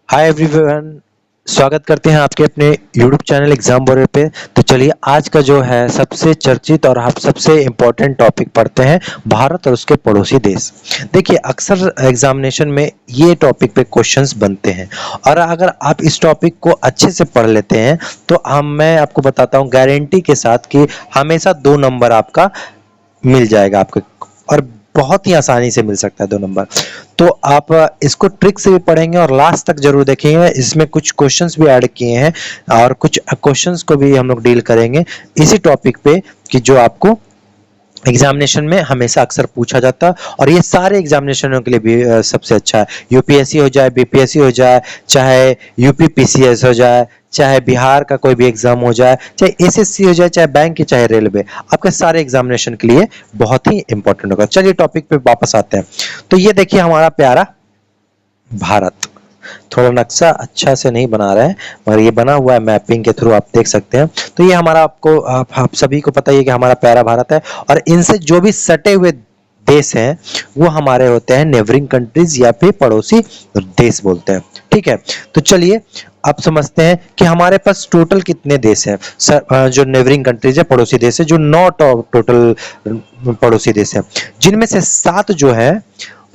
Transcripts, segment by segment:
Hi everyone. स्वागत करते हैं आपके अपने यूट्यूब चैनल एग्जाम वॉरियर पे। तो चलिए आज का जो है सबसे चर्चित और आप सबसे इम्पोर्टेंट टॉपिक पढ़ते हैं, भारत और उसके पड़ोसी देश। देखिए अक्सर एग्जामिनेशन में ये टॉपिक पे क्वेश्चंस बनते हैं और अगर आप इस टॉपिक को अच्छे से पढ़ लेते हैं तो मैं आपको बताता हूँ गारंटी के साथ कि हमेशा 2 नंबर आपका मिल जाएगा आपको, और बहुत ही आसानी से मिल सकता है 2 नंबर। तो आप इसको ट्रिक से भी पढ़ेंगे और लास्ट तक जरूर देखेंगे। इसमें कुछ क्वेश्चंस भी ऐड किए हैं और कुछ क्वेश्चंस को भी हम लोग डील करेंगे इसी टॉपिक पे, कि जो आपको एग्जामिनेशन में हमेशा अक्सर पूछा जाता है। और ये सारे एग्जामिनेशनों के लिए भी सबसे अच्छा है। यूपीएससी हो जाए, बीपीएससी हो जाए, चाहे यूपीपीसीएस हो जाए, चाहे बिहार का कोई भी एग्जाम हो जाए, चाहे एसएससी हो जाए, चाहे बैंक की, चाहे रेलवे, आपके सारे एग्जामिनेशन के लिए बहुत ही इंपॉर्टेंट होगा। चलिए टॉपिक पे वापस आते हैं। तो ये देखिए हमारा प्यारा भारत। थोड़ा नक्शा अच्छा से नहीं बना रहा है मगर ये बना हुआ है मैपिंग के थ्रू, आप देख सकते हैं। तो ये हमारा आप सभी को पता ही है कि हमारा प्यारा भारत है। और इनसे जो भी सटे हुए देश हैं वो हमारे होते हैं नेबरिंग कंट्रीज या फिर पड़ोसी देश बोलते हैं। ठीक है, तो चलिए अब समझते हैं कि हमारे पास टोटल कितने देश हैं। जो नेबरिंग कंट्रीज है, पड़ोसी देश है, जो 9 टोटल पड़ोसी देश है, जिनमें से 7 जो है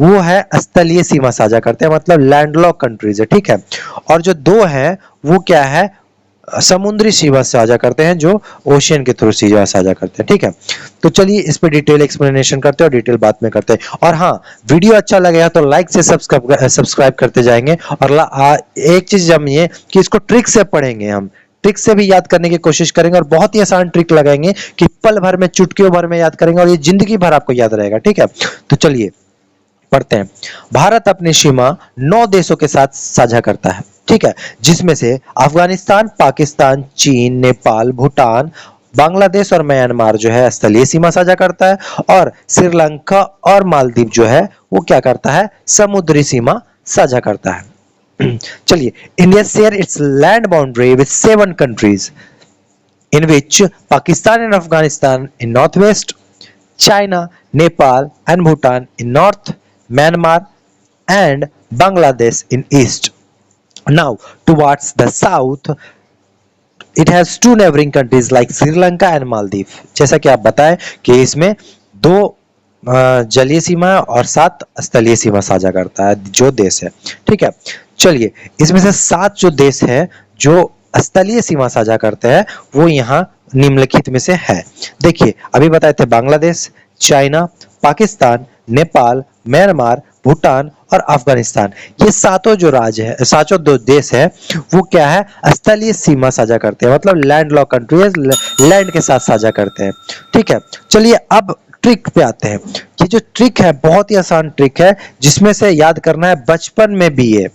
वो है स्थलीय सीमा साझा करते हैं, मतलब लैंडलॉक कंट्रीज है। ठीक है, और जो 2 है वो क्या है, समुद्री सीमा साझा करते हैं, जो ओशियन के थ्रू सीमा साझा करते हैं। ठीक है, तो चलिए इस पे डिटेल एक्सप्लेनेशन करते हैं और डिटेल बात में करते हैं। और हाँ, वीडियो अच्छा लगेगा तो लाइक से सब्सक्राइब करते जाएंगे। और एक चीज जमिए कि इसको ट्रिक से पढ़ेंगे, हम ट्रिक से भी याद करने की कोशिश करेंगे और बहुत ही आसान ट्रिक लगाएंगे कि पल भर में, चुटकियों भर में याद करेंगे और ये जिंदगी भर आपको याद रहेगा। ठीक है, तो चलिए पढ़ते हैं। भारत अपनी सीमा 9 देशों के साथ साझा करता है। ठीक है, जिसमें से अफगानिस्तान, पाकिस्तान, चीन, नेपाल, भूटान, बांग्लादेश और म्यांमार जो है स्थलीय सीमा साझा करता है। और श्रीलंका और मालदीव जो है वो क्या करता है, समुद्री सीमा साझा करता है। चलिए, India share its land boundary with 7 countries in which Pakistan and Afghanistan in northwest, China, Nepal and Bhutan in north, Myanmar and Bangladesh in east. Now, towards the south, it has 2 neighboring countries like Sri Lanka and Maldives. जैसा कि आप बताएं कि इसमें 2 जलीय सीमा और 7 स्थलीय सीमा साझा करता है जो देश है। ठीक है, चलिए इसमें से 7 जो देश है जो स्थलीय सीमा साझा करते हैं वो यहाँ निम्नलिखित में से है। देखिए अभी बताए थे बांग्लादेश, चाइना, पाकिस्तान, नेपाल, म्यांमार, भूटान और अफगानिस्तान। ये सातों जो राज्य है, सातों दो देश है, वो क्या है, स्थलीय सीमा साझा करते हैं, मतलब लैंड लॉक कंट्री है, लैंड के साथ साझा करते हैं। ठीक है, चलिए अब ट्रिक पे आते हैं। ये जो ट्रिक है बहुत ही आसान ट्रिक है, जिसमें से याद करना है बचपन में भी ये,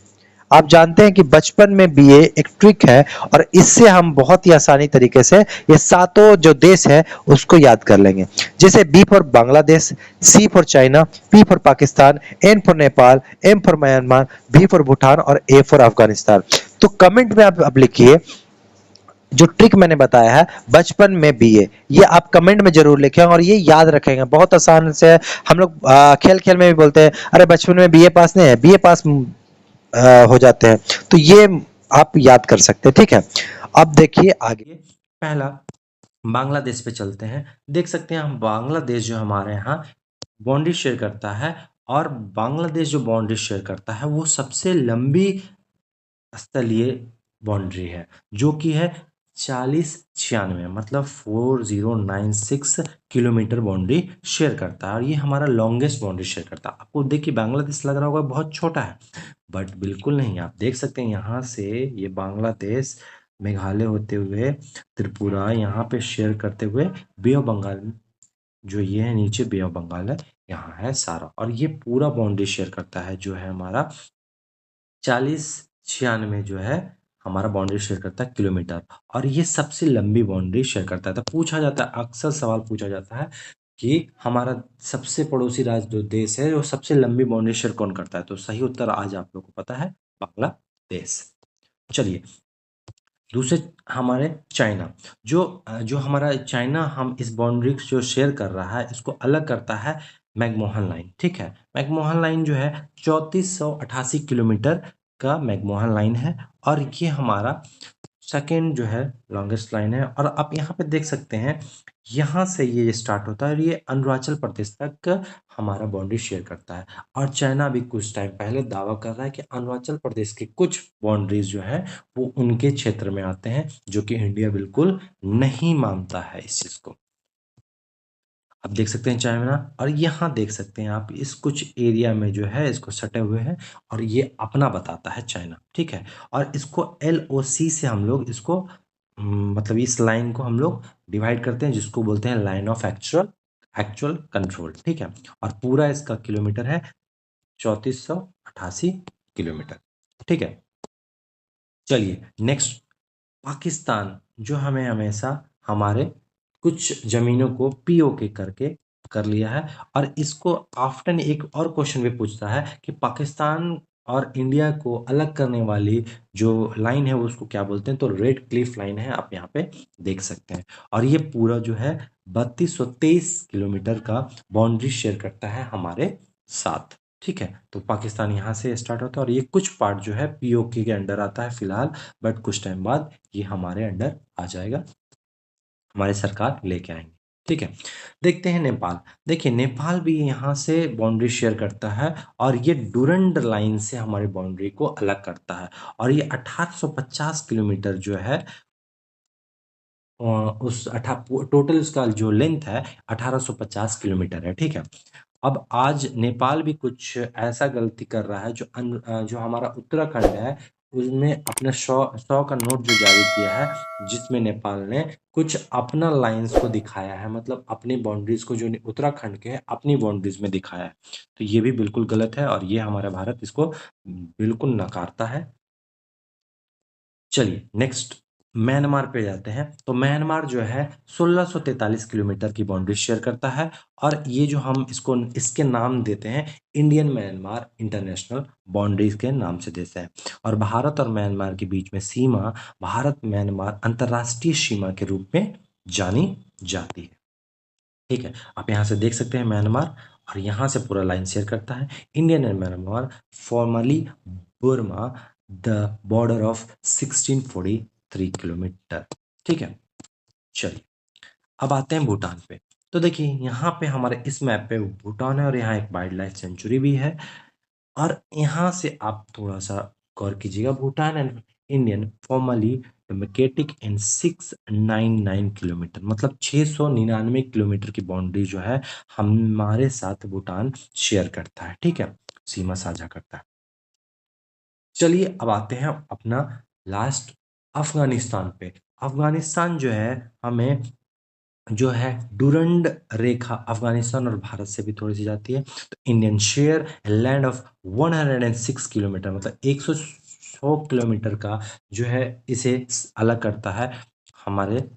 आप जानते हैं कि बचपन में भी ये एक ट्रिक है और इससे हम बहुत ही आसानी तरीके से ये सातों जो देश है उसको याद कर लेंगे। जैसे B for Bangladesh, C for China, P for Pakistan, N for Nepal, M for Myanmar, B for Bhutan और ए फॉर अफगानिस्तान। तो कमेंट में आप लिखिए जो ट्रिक मैंने बताया है बचपन में भी ये आप कमेंट में जरूर लिखें और ये याद रखेंगे। बहुत आसान से है। हम लोग खेल खेल में भी बोलते हैं अरे बचपन में बीए पास नहीं है, बीए पास हो जाते हैं। तो ये आप याद कर सकते हैं। ठीक है, अब देखिए आगे पहला बांग्लादेश पे चलते हैं। देख सकते हैं हम बांग्लादेश जो हमारे यहाँ बाउंड्री शेयर करता है, और बांग्लादेश जो बाउंड्री शेयर करता है वो सबसे लंबी स्थलीय बाउंड्री है, जो कि है 4096, मतलब 4096 किलोमीटर बाउंड्री शेयर करता है। और ये हमारा लॉन्गेस्ट बाउंड्री शेयर करता है। आपको देखिए बांग्लादेश लग रहा होगा बहुत छोटा है, बट बिल्कुल नहीं। आप देख सकते हैं यहाँ से ये बांग्लादेश मेघालय होते हुए त्रिपुरा यहाँ पे शेयर करते हुए बे ऑफ बंगाल, जो ये है नीचे बे ऑफ बंगाल है, यहाँ है सारा। और ये पूरा बाउंड्री शेयर करता है जो है हमारा 4096 जो है हमारा बाउंड्री शेयर करता है किलोमीटर। और ये सबसे लंबी बाउंड्री शेयर करता है। तो पूछा जाता है, अक्सर सवाल पूछा जाता है कि हमारा सबसे पड़ोसी राज्य जो देश है वो सबसे लंबी बाउंड्री शेयर कौन करता है। तो सही उत्तर आज आप लोग को पता है, बांग्लादेश। चलिए दूसरे हमारे चाइना, जो हमारा चाइना हम इस बाउंड्री जो शेयर कर रहा है इसको अलग करता है मैकमोहन लाइन। ठीक है, मैकमोहन लाइन जो है 3488 किलोमीटर का मैकमोहन लाइन है और ये हमारा सेकेंड जो है लॉन्गेस्ट लाइन है। और आप यहाँ पे देख सकते हैं, यहाँ से ये स्टार्ट होता है और ये अरुणाचल प्रदेश तक हमारा बाउंड्री शेयर करता है। और चाइना भी कुछ टाइम पहले दावा कर रहा है कि अरुणाचल प्रदेश के कुछ बाउंड्रीज जो है वो उनके क्षेत्र में आते हैं, जो कि इंडिया बिल्कुल नहीं मानता है इस चीज को। आप देख सकते हैं चाइना, और यहाँ देख सकते हैं आप इस कुछ एरिया में जो है इसको सटे हुए हैं और ये अपना बताता है चाइना, ठीक है। और इसको LOC से हम लोग इसको मतलब इस लाइन को हम लोग डिवाइड करते हैं, जिसको बोलते हैं line of actual actual control, ठीक है। और पूरा इसका किलोमीटर है 3488 किलोमीटर, ठीक है। चलिए नेक्स्ट, पाकिस्तान जो हमें हमेशा हमारे कुछ जमीनों को POK करके कर लिया है। और इसको आफ्टन एक और क्वेश्चन भी पूछता है कि पाकिस्तान और इंडिया को अलग करने वाली जो लाइन है वो उसको क्या बोलते हैं, तो रेड क्लिफ लाइन है, आप यहाँ पे देख सकते हैं। और ये पूरा जो है 3223 किलोमीटर का बाउंड्री शेयर करता है हमारे साथ, ठीक है। तो पाकिस्तान यहाँ से स्टार्ट होता है और ये कुछ पार्ट जो है POK के अंडर आता है फिलहाल, बट कुछ टाइम बाद ये हमारे अंडर आ जाएगा, हमारी सरकार लेके आएंगे, ठीक है। देखते हैं नेपाल। देखिए नेपाल भी यहाँ से बाउंड्री शेयर करता है और ये डुरंड लाइन से हमारी बाउंड्री को अलग करता है। और ये 1850 किलोमीटर जो है उस टोटल उसका जो लेंथ है 1850 किलोमीटर है, ठीक है। अब आज नेपाल भी कुछ ऐसा गलती कर रहा है, जो हमारा उत्तराखंड है उसमें अपने 100 का नोट जो जारी किया है, जिसमें नेपाल ने कुछ अपना लाइंस को दिखाया है, मतलब अपनी बाउंड्रीज को जो उत्तराखंड के है अपनी बाउंड्रीज में दिखाया है। तो ये भी बिल्कुल गलत है और ये हमारा भारत इसको बिल्कुल नकारता है। चलिए नेक्स्ट, म्यांमार पे जाते हैं। तो म्यांमार जो है 1643 किलोमीटर की बाउंड्री शेयर करता है और ये जो हम इसको इसके नाम देते हैं इंडियन म्यांमार इंटरनेशनल बाउंड्रीज के नाम से देते हैं। और भारत और म्यांमार के बीच में सीमा भारत म्यांमार अंतर्राष्ट्रीय सीमा के रूप में जानी जाती है, ठीक है। आप यहाँ से देख सकते हैं म्यांमार, और यहाँ से पूरा लाइन शेयर करता है Indian and Myanmar formally Burma the border of 1643 kilometre, ठीक है। चलिए अब आते हैं भूटान पे। तो देखिए यहाँ पे हमारे इस मैप पे भूटान है और यहाँ एक वाइल्ड लाइफ सेंचुरी भी है। और यहाँ से आप थोड़ा सा गौर कीजिएगा, Bhutan and Indian formally democratic in 699 kilometre, मतलब 699 किलोमीटर की बाउंड्री जो है हमारे साथ भूटान शेयर करता है, ठीक है, सीमा साझा करता है। चलिए अब आते हैं अपना लास्ट अफगानिस्तान पे। अफगानिस्तान जो है हमें जो है डुरंड रेखा अफगानिस्तान और भारत से भी थोड़ी सी जाती है। तो Indian share land of 106 kilometre, मतलब 106 किलोमीटर का जो है इसे अलग करता है हमारे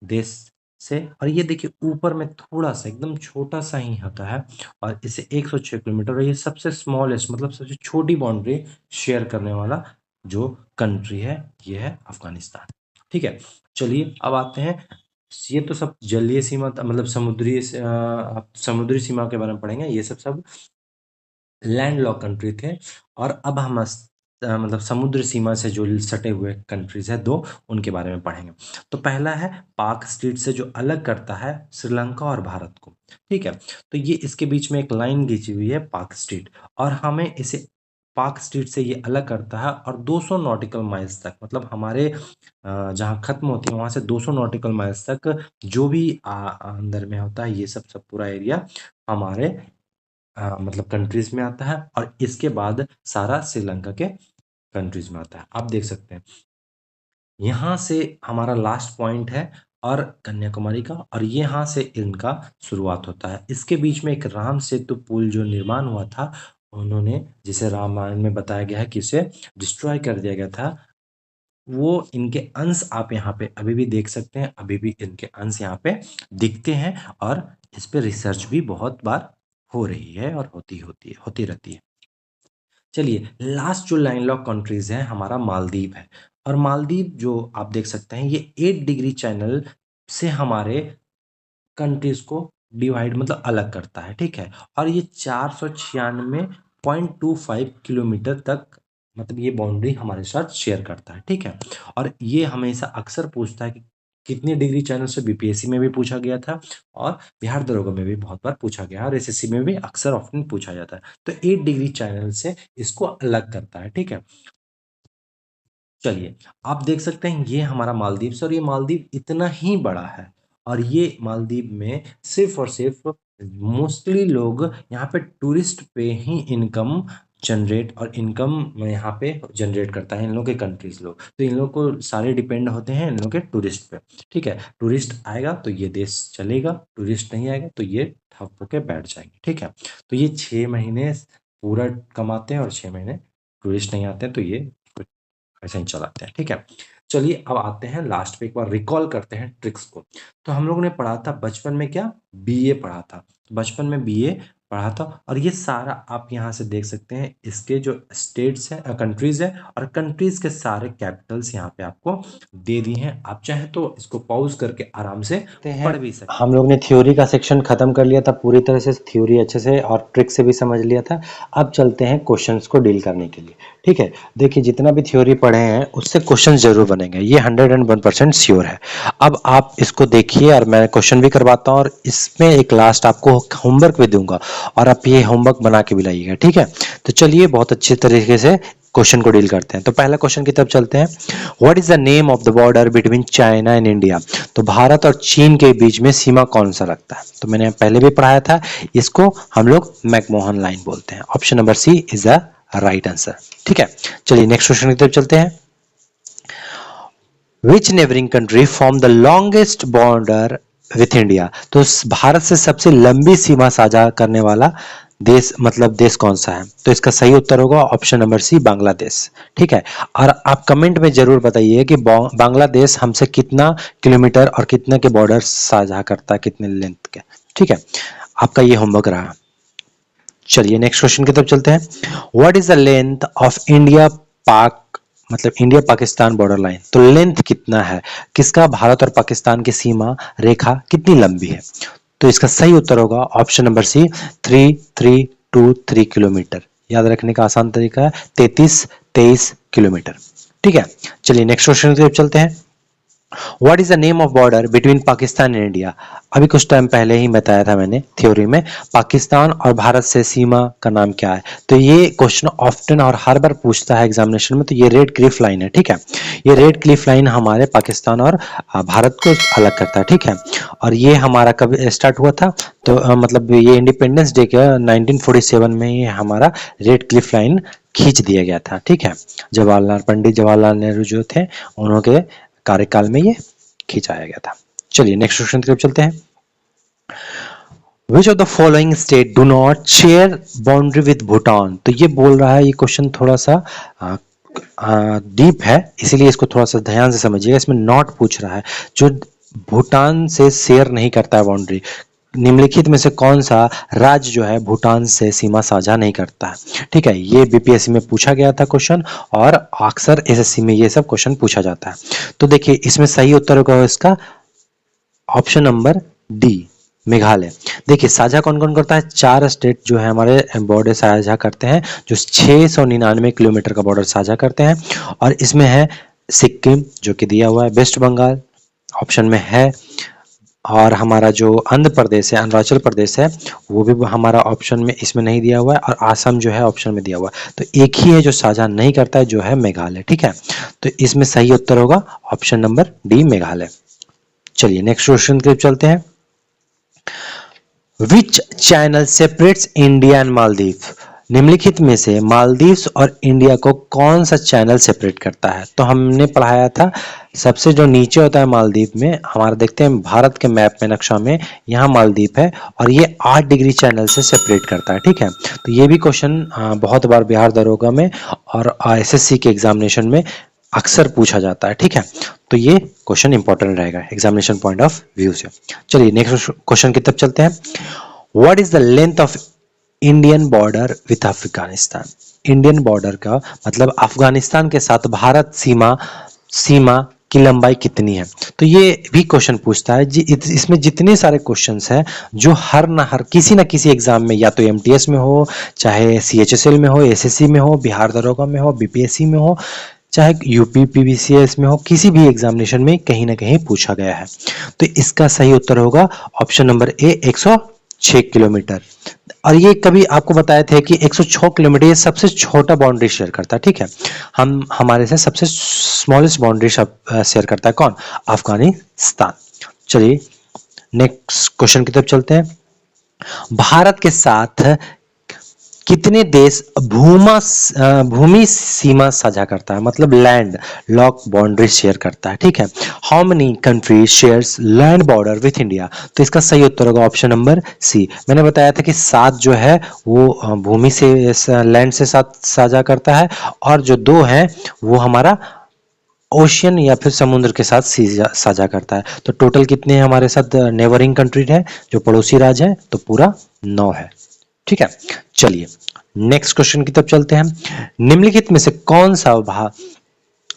देश से। और ये देखिए ऊपर में थोड़ा सा एकदम छोटा सा ही होता है और इसे 106 किलोमीटर, और ये सबसे स्मॉलेस्ट मतलब सबसे छोटी बाउंड्री शेयर करने वाला जो कंट्री है ये है अफगानिस्तान, ठीक है। चलिए अब आते हैं, ये तो सब जलीय सीमा मतलब समुद्री सीमा के बारे में पढ़ेंगे, ये सब सब लैंड लॉक कंट्री थे। और अब हम मतलब समुद्र सीमा से जो सटे हुए कंट्रीज है दो, उनके बारे में पढ़ेंगे। तो पहला है पाक स्ट्रीट से जो अलग करता है श्रीलंका और भारत को, ठीक है। तो ये इसके बीच में एक लाइन खींची हुई है पाक स्ट्रीट, और हमें इसे पाक स्ट्रीट से ये अलग करता है और 200 नॉटिकल माइल्स तक, मतलब हमारे जहाँ खत्म होती है वहां से 200 नॉटिकल माइल्स तक जो भी अंदर में होता है ये सब सब पूरा एरिया हमारे मतलब कंट्रीज में आता है। और इसके बाद सारा श्रीलंका के कंट्रीज में आता है। आप देख सकते हैं यहाँ से हमारा लास्ट पॉइंट है और कन्याकुमारी का, और यहाँ से इनका शुरुआत होता है। इसके बीच में एक राम सेतु पुल जो निर्माण हुआ था, उन्होंने जिसे रामायण में बताया गया है कि इसे डिस्ट्रॉय कर दिया गया था, वो इनके अंश आप यहाँ पे अभी भी देख सकते हैं, अभी भी इनके अंश यहाँ पे दिखते हैं। और इस पे रिसर्च भी बहुत बार हो रही है और होती रहती है। चलिए लास्ट जो लैंडलॉक कंट्रीज है हमारा मालदीव है। और मालदीव जो आप देख सकते हैं ये 8 डिग्री चैनल से हमारे कंट्रीज को डिवाइड मतलब अलग करता है, ठीक है। और ये 496.25 किलोमीटर तक मतलब ये बाउंड्री हमारे साथ शेयर करता है, ठीक है। और ये हमेशा अक्सर पूछता है कि कितने डिग्री चैनल से, बीपीएससी में भी पूछा गया था और बिहार दरोगा में भी बहुत बार पूछा गया और एसएससी में भी अक्सर ऑप्शन पूछा जाता है। तो 8 डिग्री चैनल से इसको अलग करता है, ठीक है। चलिए, आप देख सकते हैं ये हमारा मालदीव और ये मालदीव इतना ही बड़ा है और ये मालदीव में सिर्फ और सिर्फ मोस्टली लोग यहाँ पे टूरिस्ट पे ही इनकम जनरेट और इनकम यहाँ पे जनरेट करता है इन लोगों के कंट्रीज लोग। तो इन लोग को सारे डिपेंड होते हैं इन लोग के टूरिस्ट पे, ठीक है। टूरिस्ट आएगा तो ये देश चलेगा, टूरिस्ट नहीं आएगा तो ये ठप होके बैठ जाएंगे, ठीक है। तो ये 6 महीने पूरा कमाते हैं और 6 महीने टूरिस्ट नहीं आते हैं, तो ये ऐसे ही चलाते हैं, ठीक है। चलिए अब आते हैं लास्ट पे, एक बार रिकॉल करते हैं ट्रिक्स को। तो हम लोगों ने पढ़ा था बचपन में क्या, बीए पढ़ा था, बचपन में बीए पढ़ा था और ये सारा आप यहाँ से देख सकते हैं इसके जो स्टेट्स है, कंट्रीज है और कंट्रीज के सारे कैपिटल्स यहाँ पे आपको दे दिए हैं। आप चाहे तो इसको पॉज करके आराम से पढ़ भी सकते हैं। हम लोग ने थ्योरी का सेक्शन खत्म कर लिया था पूरी तरह से, थ्योरी अच्छे से और ट्रिक से भी समझ लिया था। अब चलते हैं क्वेश्चंस को डील करने के लिए, ठीक है। देखिए जितना भी थ्योरी पढ़े हैं उससे क्वेश्चन जरूर बनेंगे, ये 101% श्योर है। अब आप इसको देखिए और मैं क्वेश्चन भी करवाता हूँ और इसमें एक लास्ट आपको होमवर्क भी दूंगा और आप ये होमवर्क बना के भी लाइएगा, ठीक है। तो चलिए बहुत अच्छे तरीके से क्वेश्चन को डील करते हैं। तो पहला क्वेश्चन की तरफ चलते हैं। What is the name of the border between China and India? तो भारत और चीन के बीच में सीमा कौन सा लगता है? तो मैंने पहले भी पढ़ाया था, इसको हम लोग मैकमोहन लाइन बोलते हैं। Option number C is the right answer, ठीक है। चलिए नेक्स्ट क्वेश्चन की तरफ चलते हैं। Which neighbouring country form the longest border with India? तो भारत से सबसे लंबी सीमा साझा करने वाला देश, मतलब देश कौन सा है? तो इसका सही उत्तर होगा ऑप्शन नंबर सी बांग्लादेश, ठीक है। और आप कमेंट में जरूर बताइए कि बांग्लादेश हमसे कितना किलोमीटर और कितने के बॉर्डर साझा करता है, कितने लेंथ के, ठीक है। आपका ये होमवर्क रहा। चलिए नेक्स्ट क्वेश्चन की तरफ चलते हैं। What is the length of India पाक, मतलब इंडिया पाकिस्तान बॉर्डर लाइन? तो लेंथ कितना है, किसका भारत और पाकिस्तान की सीमा रेखा कितनी लंबी है? तो इसका सही उत्तर होगा ऑप्शन नंबर सी 3323 किलोमीटर। याद रखने का आसान तरीका है 3323 किलोमीटर, ठीक है। चलिए नेक्स्ट क्वेश्चन की तरफ चलते हैं। What is the name of border between Pakistan and India? अभी कुछ टाइम पहले ही बताया था मैंने थ्योरी में, पाकिस्तान और भारत से सीमा का नाम क्या है? तो ये क्वेश्चन ऑफ्टन और हर बार पूछता है एग्जामिनेशन में। तो ये रेड क्लिफ लाइन है, ठीक है। ये रेड क्लिफ लाइन हमारे पाकिस्तान और भारत को अलग करता है, ठीक है। और ये हमारा कब स्टार्ट हुआ था? तो मतलब ये इंडिपेंडेंस डे के 1947 में ये हमारा रेड क्लिफ लाइन खींच दिया गया था, ठीक है। पंडित जवाहरलाल नेहरू जो थे उन्होंने कार्यकाल में ये खिंचाया गया था। चलिए नेक्स्ट क्वेश्चन की तरफ चलते हैं। Which of the following state do not share boundary with Bhutan? तो ये बोल रहा है, ये क्वेश्चन थोड़ा सा डीप है, इसीलिए इसको थोड़ा सा ध्यान से समझिएगा। इसमें नॉट पूछ रहा है, जो भूटान से शेयर नहीं करता है बाउंड्री। निम्नलिखित में से कौन सा राज्य जो है भूटान से सीमा साझा नहीं करता है, ठीक है। ये बीपीएससी में पूछा गया था क्वेश्चन और अक्सर एसएससी में ये सब क्वेश्चन पूछा जाता है। तो देखिए इसमें सही उत्तर होगा इसका ऑप्शन नंबर डी, मेघालय। देखिए साझा कौन कौन करता है? 4 स्टेट जो है हमारे बॉर्डर साझा करते हैं, जो 699 किलोमीटर का बॉर्डर साझा करते हैं। और इसमें है सिक्किम जो कि दिया हुआ है, वेस्ट बंगाल ऑप्शन में है, और हमारा जो आंध्र प्रदेश है, अरुणाचल प्रदेश है, वो भी हमारा ऑप्शन में इसमें नहीं दिया हुआ है, और आसम जो है ऑप्शन में दिया हुआ है। तो एक ही है जो साझा नहीं करता है, जो है मेघालय, ठीक है। तो इसमें सही उत्तर होगा ऑप्शन नंबर डी, मेघालय। चलिए नेक्स्ट क्वेश्चन की तरफ चलते हैं। Which channel separates India and Maldives? निम्नलिखित में से मालदीव्स और इंडिया को कौन सा चैनल सेपरेट करता है? तो हमने पढ़ाया था सबसे जो नीचे होता है मालदीव में, हमारा देखते हैं भारत के मैप में, नक्शा में, यहाँ मालदीव है और ये 8 डिग्री चैनल से सेपरेट करता है, ठीक है। तो ये भी क्वेश्चन बहुत बार बिहार दरोगा में और एसएससी के एग्जामिनेशन में अक्सर पूछा जाता है, ठीक है। तो ये क्वेश्चन इंपॉर्टेंट रहेगा एग्जामिनेशन पॉइंट ऑफ व्यू से। चलिए नेक्स्ट क्वेश्चन की तरफ चलते हैं। What is the length of Indian border with Afghanistan? Indian border का मतलब अफगानिस्तान के साथ भारत सीमा की लंबाई कितनी है। तो ये भी क्वेश्चन पूछता है जी। इसमें जितने सारे क्वेश्चंस हैं जो हर किसी ना किसी एग्जाम में, या तो एमटीएस में हो, चाहे सीएचएसएल में हो, एसएससी में हो, बिहार दरोगा में हो, बीपीएससी में हो, चाहे यूपी पीवीसीएस में हो, किसी भी एग्जामिनेशन में कहीं ना कहीं पूछा गया है। तो इसका सही उत्तर होगा ऑप्शन नंबर ए, 106 किलोमीटर। और ये कभी आपको बताए थे कि 106 किलोमीटर ये सबसे छोटा बाउंड्री शेयर करता है, ठीक है। हम हमारे से सबसे स्मॉलेस्ट बाउंड्री शेयर करता है कौन? अफगानिस्तान। चलिए नेक्स्ट क्वेश्चन की तरफ चलते हैं। भारत के साथ कितने देश भूमि सीमा साझा करता है, मतलब लैंड लॉक बाउंड्री शेयर करता है, ठीक है। How many countries shares land border with India? तो इसका सही उत्तर होगा ऑप्शन नंबर सी। मैंने बताया था कि 7 जो है वो भूमि से लैंड से साथ साझा करता है, और जो 2 है वो हमारा ओशियन या फिर समुद्र के साथ साझा करता है। तो टोटल कितने हैं हमारे साथ नेबरिंग कंट्री है, जो पड़ोसी राज्य है, तो पूरा 9 है, ठीक है। चलिए नेक्स्ट क्वेश्चन की तरफ चलते हैं। निम्नलिखित में से कौन सा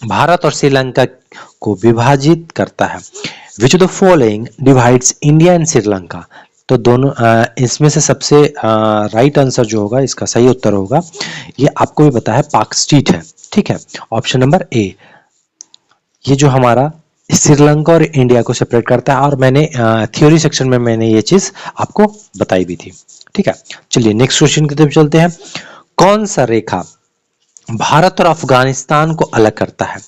भारत और श्रीलंका को विभाजित करता है? Which of the following divides India and Sri Lanka? तो दोनों इसमें से सबसे राइट आंसर जो होगा, इसका सही उत्तर होगा, ये आपको भी पता है, पाक स्ट्रीट है, ठीक है। ऑप्शन नंबर ए, ये जो हमारा श्रीलंका और इंडिया को सेपरेट करता है, और मैंने थ्योरी सेक्शन में मैंने ये चीज आपको बताई भी थी, ठीक है। चलिए नेक्स्ट क्वेश्चन की तरफ चलते हैं। कौन सा रेखा भारत और अफगानिस्तान को अलग करता है?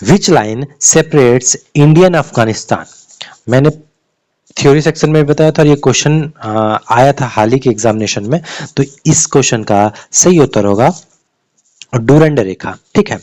Which line separates India and Afghanistan? मैंने थ्योरी सेक्शन में बताया था, और ये क्वेश्चन आया था हाल ही के एग्जामिनेशन में। तो इस क्वेश्चन का सही उत्तर होगा डूरंड रेखा, ठीक है।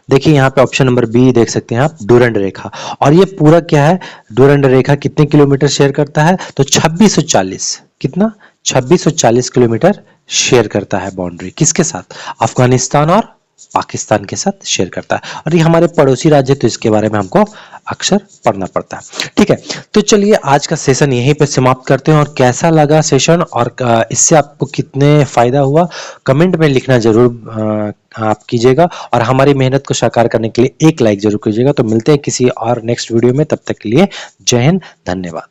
देखिए यहाँ पे ऑप्शन नंबर बी देख सकते हैं आप, डूरंड रेखा। और ये पूरा क्या है, डूरंड रेखा कितने किलोमीटर शेयर करता है? तो 2640, कितना? 2640 किलोमीटर शेयर करता है बाउंड्री, किसके साथ? अफगानिस्तान और पाकिस्तान के साथ शेयर करता है। और ये हमारे पड़ोसी राज्य, तो इसके बारे में हमको अक्सर पढ़ना पड़ता है, ठीक है। तो चलिए आज का सेशन यहीं पे समाप्त करते हैं। और कैसा लगा सेशन, और इससे आपको कितने फायदा हुआ, कमेंट में लिखना जरूर आप कीजिएगा। और हमारी मेहनत को साकार करने के लिए एक लाइक जरूर कीजिएगा। तो मिलते हैं किसी और नेक्स्ट वीडियो में, तब तक के लिए जय हिंद, धन्यवाद।